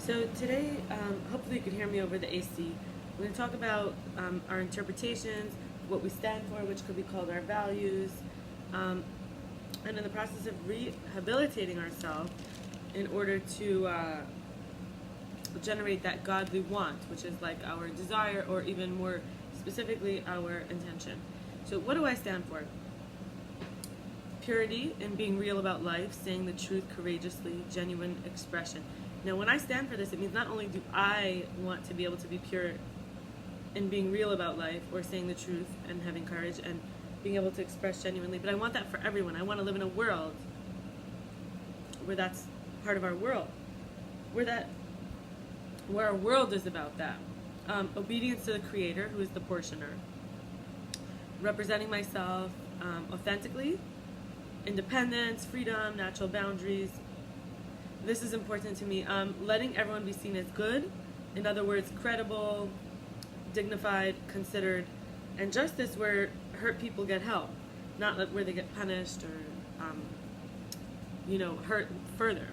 So today, hopefully you can hear me over the AC. We're going to talk about our interpretations, what we stand for, which could be called our values, and in the process of rehabilitating ourselves in order to generate that godly want, which is like our desire, or even more specifically, our intention. So what do I stand for? Purity and being real about life, saying the truth courageously, genuine expression. Now, when I stand for this, it means not only do I want to be able to be pure and being real about life, or saying the truth and having courage and being able to express genuinely, but I want that for everyone. I want to live in a world where that's part of our world, where our world is about that. Obedience to the Creator, who is the portioner. Representing myself authentically, independence, freedom, natural boundaries. This is important to me. Letting everyone be seen as good. In other words, credible, dignified, considered, and justice where hurt people get help, not where they get punished or, hurt further.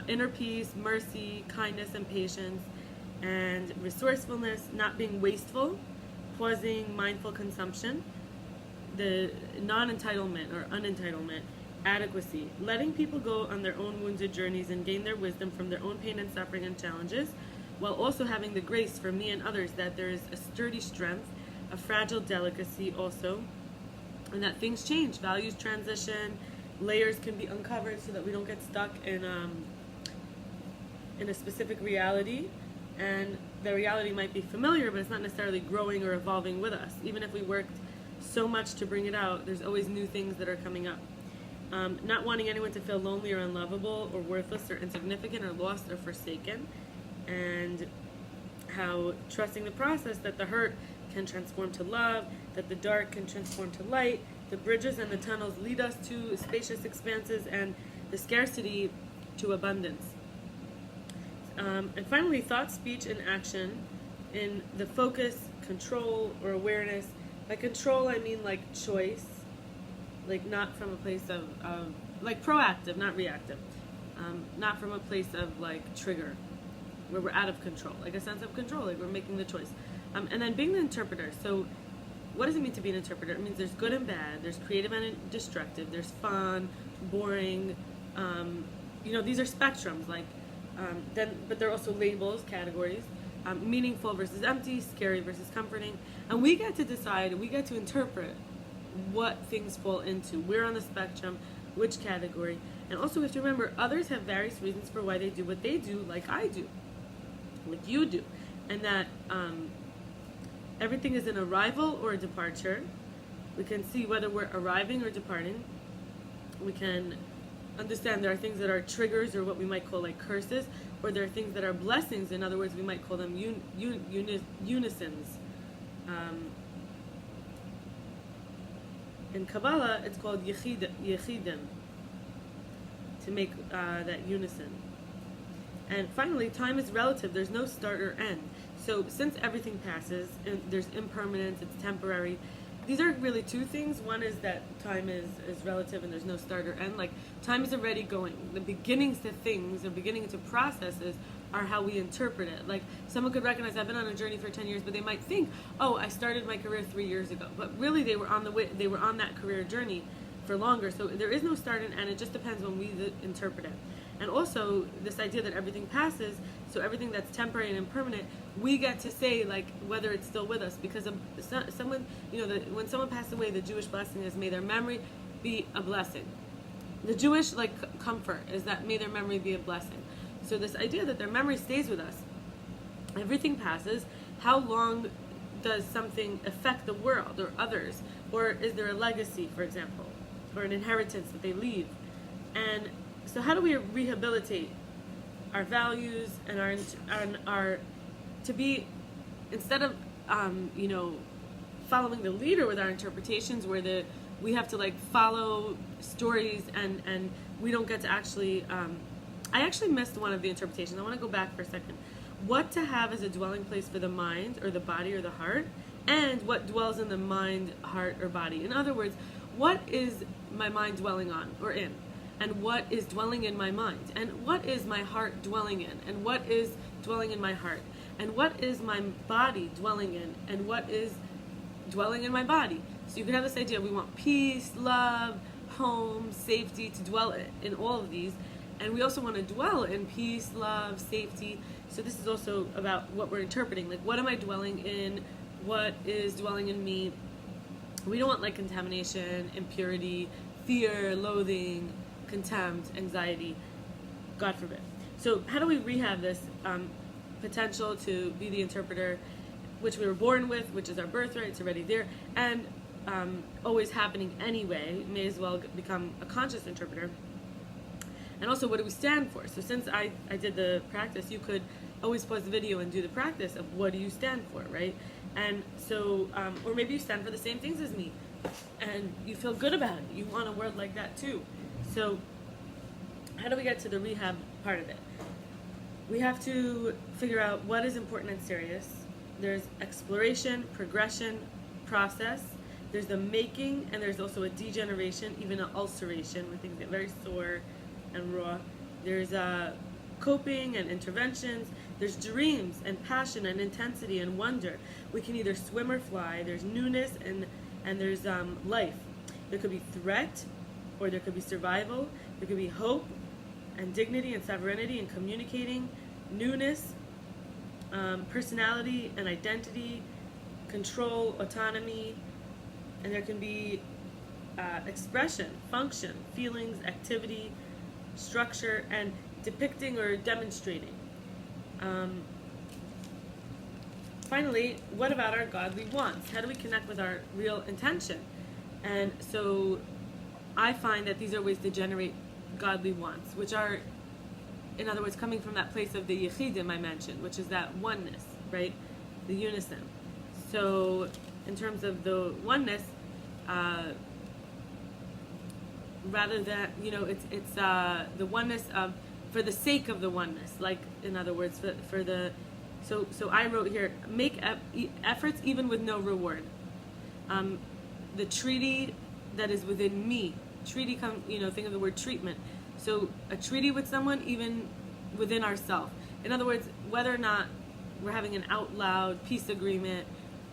Inner peace, mercy, kindness, and patience, and resourcefulness, not being wasteful, pausing mindful consumption, the non-entitlement or unentitlement, adequacy, letting people go on their own wounded journeys and gain their wisdom from their own pain and suffering and challenges, while also having the grace for me and others that there is a sturdy strength, a fragile delicacy also, and that things change, values transition, layers can be uncovered so that we don't get stuck in a specific reality, and the reality might be familiar, but it's not necessarily growing or evolving with us. Even if we worked so much to bring it out, there's always new things that are coming up. Not wanting anyone to feel lonely or unlovable or worthless or insignificant or lost or forsaken, and how trusting the process that the hurt can transform to love, that the dark can transform to light, the bridges and the tunnels lead us to spacious expanses, and the scarcity to abundance. And finally, thought, speech, and action in the focus, control, or awareness. By control, I mean like choice, like not from a place of like proactive, not reactive, not from a place of like trigger, where we're out of control, like a sense of control, like we're making the choice. And then being the interpreter. So what does it mean to be an interpreter? It means there's good and bad, there's creative and destructive, there's fun, boring, these are spectrums, like, but they're also labels, categories, meaningful versus empty, scary versus comforting, and we get to decide, we get to interpret what things fall into. We're on the spectrum, which category, and also we have to remember others have various reasons for why they do what they do, like I do, like you do, and that everything is an arrival or a departure. We can see whether we're arriving or departing. We can understand there are things that are triggers, or what we might call like curses, or there are things that are blessings. In other words, we might call them unisons. In Kabbalah, it's called yechidim, to make that unison. And finally, time is relative. There's no start or end. So since everything passes, and there's impermanence, it's temporary, these are really two things. One is that time is relative and there's no start or end. Like, time is already going. The beginnings to things, the beginning to processes, are how we interpret it. Like, someone could recognize, I've been on a journey for 10 years, but they might think, oh, I started my career 3 years ago. But really, they were on that career journey for longer. So there is no start and end. It just depends when we interpret it. And also, this idea that everything passes, so everything that's temporary and impermanent, we get to say, like, whether it's still with us. Because someone, when someone passed away, the Jewish blessing is, may their memory be a blessing. The Jewish, comfort is that may their memory be a blessing. So this idea that their memory stays with us. Everything passes. How long does something affect the world or others? Or is there a legacy, for example, or an inheritance that they leave? And so how do we rehabilitate our values and our to be, instead of following the leader with our interpretations, where we have to follow stories and we don't get to actually I actually missed one of the interpretations. I want to go back for a second. What to have as a dwelling place for the mind or the body or the heart, and what dwells in the mind, heart, or body. In other words, what is my mind dwelling on or in? and what is dwelling in my mind, and what is my heart dwelling in, and what is dwelling in my heart, and what is my body dwelling in, and what is dwelling in my body. So you can have this idea, we want peace, love, home, safety, to dwell in all of these. And we also want to dwell in peace, love, safety. So this is also about what we're interpreting. Like, what am I dwelling in? What is dwelling in me? We don't want like contamination, impurity, fear, loathing, contempt, anxiety. God forbid. So how do we rehab this potential to be the interpreter, which we were born with, which is our birthright, it's already there, and always happening anyway? May as well become a conscious interpreter. And also, what do we stand for? So since I did the practice, you could always pause the video and do the practice of what do you stand for, right? And so, or maybe you stand for the same things as me, and you feel good about it. You want a word like that too. So how do we get to the rehab part of it? We have to figure out what is important and serious. There's exploration, progression, process. There's the making, and there's also a degeneration, even an ulceration, where things get very sore and raw. There's coping and interventions. There's dreams and passion and intensity and wonder. We can either swim or fly. There's newness and there's life. There could be threat, or there could be survival. There could be hope and dignity and sovereignty and communicating, newness, personality and identity, control, autonomy, and there can be expression, function, feelings, activity, structure, and depicting or demonstrating. Finally, what about our godly wants? How do we connect with our real intention? And so I find that these are ways to generate godly wants, which are, in other words, coming from that place of the yechidim I mentioned, which is that oneness, right? The unison. So in terms of the oneness, rather than, it's the oneness of, for the sake of the oneness, like, in other words, for the, so I wrote here, make efforts even with no reward. The treaty that is within me, treaty, think of the word treatment. So a treaty with someone, even within ourselves. In other words, whether or not we're having an out loud peace agreement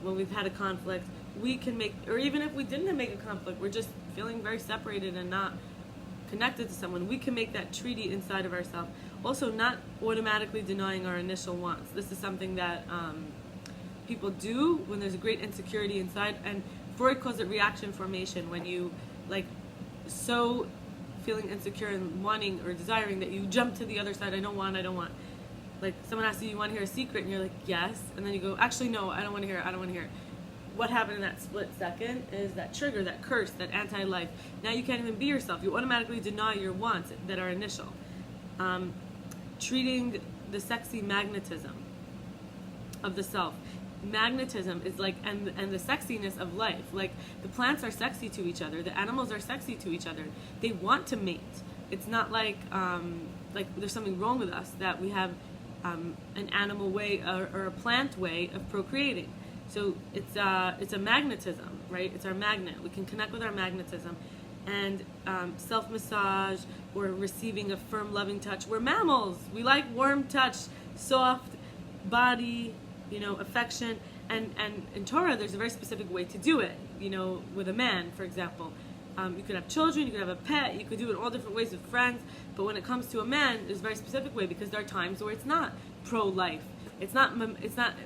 when we've had a conflict, we can make, or even if we didn't make a conflict, we're just feeling very separated and not connected to someone, we can make that treaty inside of ourselves. Also, not automatically denying our initial wants. This is something that people do when there's a great insecurity inside, and Freud calls it reaction formation, when you, like, so feeling insecure and wanting or desiring that you jump to the other side. I don't want. Like, someone asks you want to hear a secret, and you're like, yes, and then you go, actually, no, I don't want to hear it. What happened in that split second is that trigger, that curse, that anti-life. Now you can't even be yourself. You automatically deny your wants that are initial. Treating the sexy magnetism of the self. Magnetism is like, and the sexiness of life. Like, the plants are sexy to each other. The animals are sexy to each other. They want to mate. It's not like there's something wrong with us that we have an animal way or a plant way of procreating. So it's a magnetism, right? It's our magnet. We can connect with our magnetism. And self-massage or receiving a firm, loving touch. We're mammals. We like warm touch, soft body, affection. And in Torah, there's a very specific way to do it, with a man, for example. You could have children, you could have a pet, you could do it in all different ways with friends. But when it comes to a man, there's a very specific way, because there are times where it's not pro-life. It's not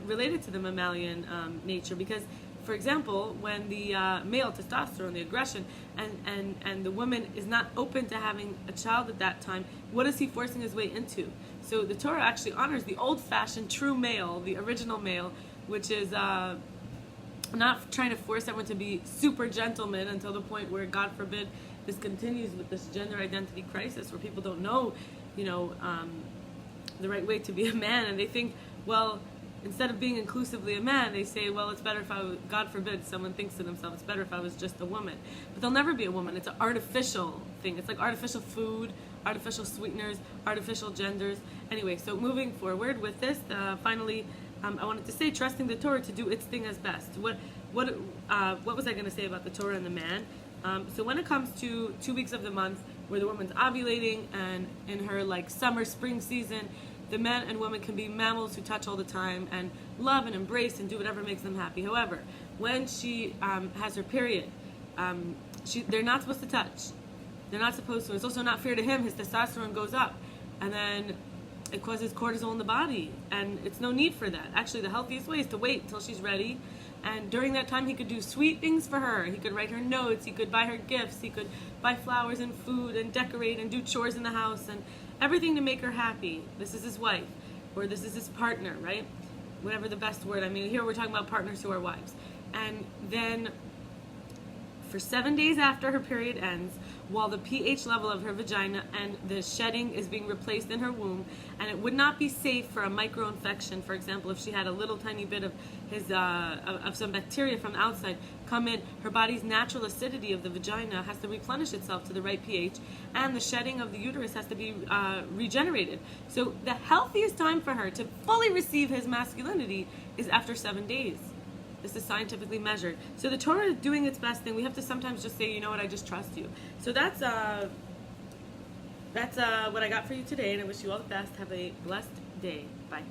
related to the mammalian nature, because, for example, when the male testosterone, the aggression, and the woman is not open to having a child at that time, what is he forcing his way into? So the Torah actually honors the old-fashioned true male, the original male, which is not trying to force everyone to be super gentlemen until the point where, God forbid, this continues with this gender identity crisis where people don't know, the right way to be a man, and they think, well, instead of being inclusively a man, they say, well, it's better if I was, God forbid, someone thinks to themselves, it's better if I was just a woman. But they'll never be a woman. It's an artificial thing. It's like artificial food, artificial sweeteners, artificial genders. Anyway, so moving forward with this, finally, I wanted to say, trusting the Torah to do its thing as best. What was I going to say about the Torah and the man? So when it comes to 2 weeks of the month, where the woman's ovulating, and in her like summer, spring season, the men and women can be mammals who touch all the time and love and embrace and do whatever makes them happy. However, when she has her period, they're not supposed to touch. They're not supposed to. It's also not fair to him. His testosterone goes up, and then it causes cortisol in the body, and it's no need for that. Actually, the healthiest way is to wait until she's ready, and during that time, he could do sweet things for her. He could write her notes. He could buy her gifts. He could buy flowers and food and decorate and do chores in the house and everything to make her happy. This is his wife, or this is his partner, right? Whatever the best word. I mean, here we're talking about partners who are wives. And then for 7 days after her period ends, while the pH level of her vagina and the shedding is being replaced in her womb, and it would not be safe for a microinfection, for example, if she had a little tiny bit of some bacteria from the outside come in, her body's natural acidity of the vagina has to replenish itself to the right pH, and the shedding of the uterus has to be regenerated. So the healthiest time for her to fully receive his masculinity is after 7 days. This is scientifically measured. So the Torah is doing its best thing. We have to sometimes just say, you know what, I just trust you. So that's what I got for you today, and I wish you all the best. Have a blessed day. Bye.